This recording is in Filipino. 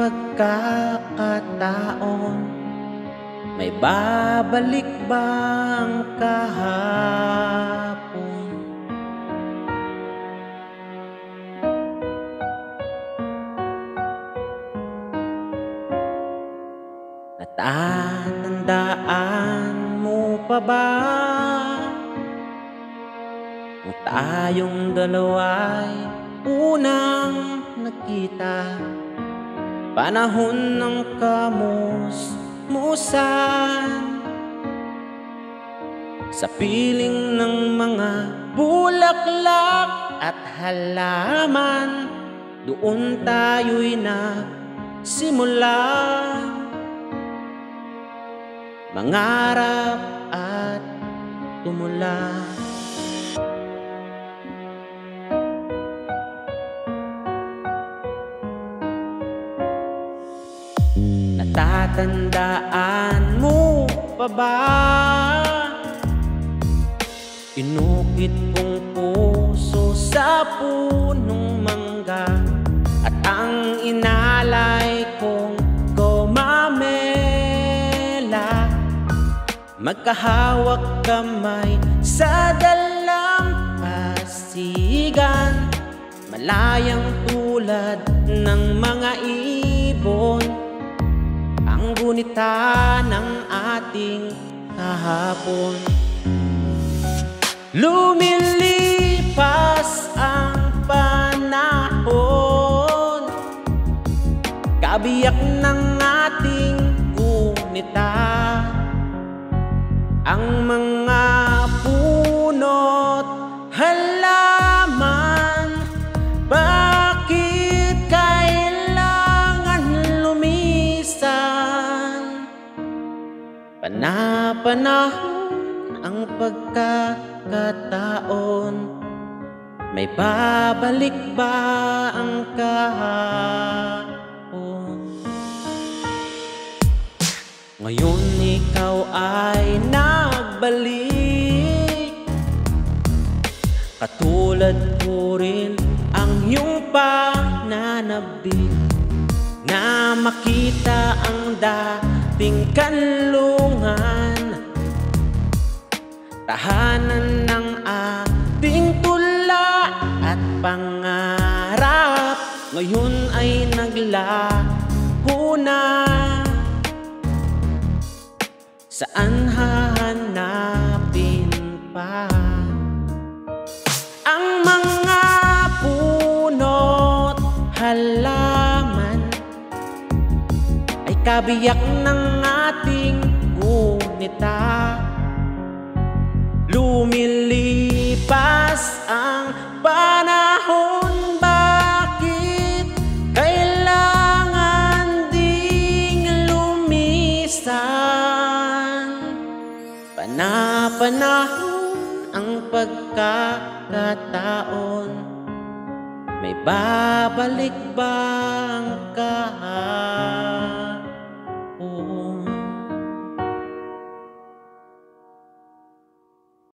pagkakataon, may babalik bang kahapon? Natatandaan mo pa ba kung tayong dalawa'y unang nakita? Panahon ng kamusmusan, sa piling ng mga bulaklak at halaman, doon tayo'y nagsimulan mangarap at tumula. Natatandaan mo pa ba? Inukit kong puso sa punong mangga, at ang inalay kong gumamela, magkahawak kamay sa dalampasigan, malayang tulad ng mga ibon, ang gunita ng ating kahapon. Lumilipas ang panahon, kabiyak ng ating gunita, ang mga puno't halaman, bakit kailangan lumisan? Panahon ang pagkakataon, may babalik ba ang kahapon? Ngayon ikaw ay nagbalik, katulad ko rin ang iyong pananabik, na makita ang dating kanlungan, tahanan ng ating tula at pangarap. Ngayon ay naglaho na, saan hahanapin pa? Ang mga puno't halaman ay kabiyak ng ating gunita. Lumilipas ang panahon, bakit kailangan ding lumisan? Panahon ang pagkakataon, may babalik bang kahapon?